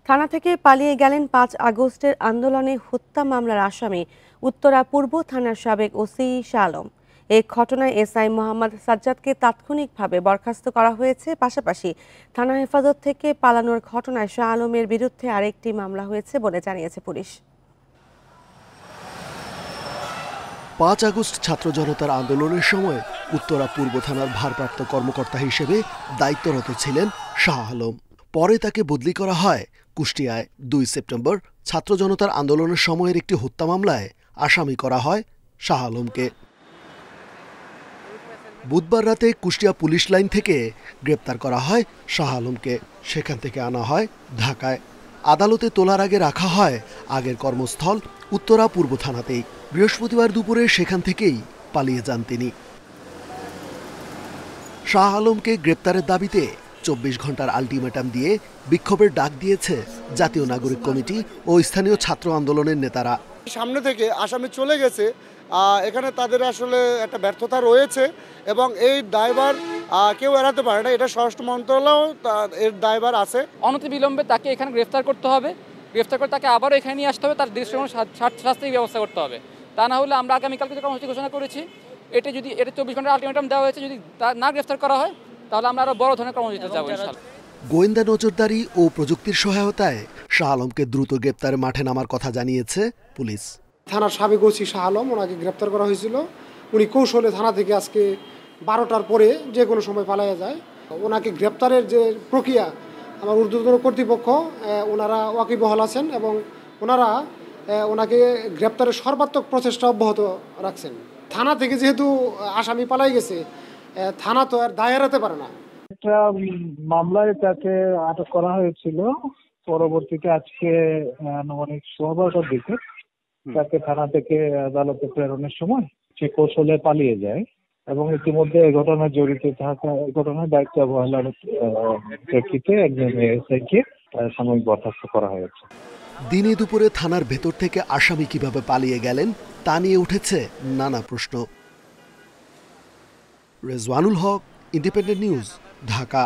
থানা থেকে পালিয়ে গেলেন ৫ আগস্টের আন্দোলনে হত্যা মামলার আসামি উত্তরা পূর্ব থানার সাবেক ওসি শাহ আলম। এই ঘটনায় এসআই মোহাম্মদ সাজ্জাদকে তাৎক্ষণিকভাবে বরখাস্ত করা হয়েছে। পাশাপাশি থানা হেফাজত থেকে পালানোর ঘটনায় শাহ আলমের বিরুদ্ধে আরেকটি মামলা হয়েছে বলে জানিয়েছে পুলিশ। ৫ আগস্ট ছাত্র জনতার আন্দোলনের সময় উত্তরা পূর্ব থানার ভারপ্রাপ্ত কর্মকর্তা হিসেবে দায়িত্বরত ছিলেন শাহ আলম। পরে তাকে বদলি করা হয় কুষ্টিয়ায়। ২ সেপ্টেম্বর ছাত্র জনতার আন্দোলনের সময়ের একটি হত্যা মামলায় আসামি করা হয় শাহ আলমকে। বুধবার রাতে কুষ্টিয়া পুলিশ লাইন থেকে গ্রেপ্তার করা হয় শাহ আলমকে। সেখান থেকে আনা হয় ঢাকায়। আদালতে তোলার আগে রাখা হয় আগের কর্মস্থল উত্তরা পূর্ব থানাতেই। বৃহস্পতিবার দুপুরে সেখান থেকেই পালিয়ে যান তিনি। শাহ আলমকে গ্রেপ্তারের দাবিতে ২৪ ঘন্টার আলটিমেটাম দিয়ে বিক্ষোভের ডাক দিয়েছে জাতীয় নাগরিক কমিটি ও স্থানীয় ছাত্র আন্দোলনের নেতারা। সামনে থেকে আসামি চলে গেছে, এখানে তাদের আসলে একটা ব্যর্থতা রয়েছে এবং এই দায়ভার কেউ এড়াতে পারে না। এটা স্বরাষ্ট্র মন্ত্রণালয় এর দায়ভার আছে। অনতিবিলম্বে তাকে এখানে গ্রেফতার করতে হবে। গ্রেফতার করে তাকে আবারও এখানে নিয়ে আসতে হবে, তার দৃশ্যমান শাস্তির ব্যবস্থা করতে হবে। তা না হলে আমরা আগামীকালকে যে কর্মসূচি ঘোষণা করেছি, এটা ২৪ ঘন্টার আলটিমেটাম দেওয়া হয়েছে, যদি না গ্রেফতার করা হয় তাহলে আমরা আরও বড় ধরনের কর্মসূচিতে যাবো ইনশাআল্লাহ। গোয়েন্দা নজরদারি ও প্রযুক্তির সহায়তায় শাহ আলমকে দ্রুত গ্রেপ্তারে মাঠে নামার কথা জানিয়েছে পুলিশ। থানার সাবেক ওসি শাহ আলম, ওনাকে গ্রেপ্তার করা হয়েছিল। উনি কৌশলে থানা থেকে আজকে ১২টার পরে যে কোনো সময় পালাইয়া যায়। ওনাকে গ্রেপ্তারের যে প্রক্রিয়া, আমার ঊর্ধ্বতন কর্তৃপক্ষ ওনারা ওয়াকিবহাল আছেন এবং ওনারা ওনাকে গ্রেপ্তারের সর্বাত্মক প্রচেষ্টা অব্যাহত রাখছেন। থানা থেকে যেহেতু আসামি পালাই গেছে, থানা তো আর দায় এড়াতে পারে না। একটা মামলায় তাকে আটক করা হয়েছিল। পরবর্তীতে আজকে আনুমানিক ১৬টার দিকে তাকে থানা থেকে আদালতে প্রেরণের সময় সে কৌশলে পালিয়ে যায় এবং ইতিমধ্যে এই ঘটনায় জড়িত থাকা ঘটনার দায়িত্ব অবহেলার প্রেক্ষিতে একজন এসআইকে সাময়িক বরখাস্ত করা হয়েছে। দিনে দুপুরে থানার ভেতর থেকে আসামি কিভাবে পালিয়ে গেলেন তা নিয়ে উঠেছে নানা প্রশ্ন। রেজওয়ানুল হক, ইন্ডিপেন্ডেন্ট নিউজ, ঢাকা।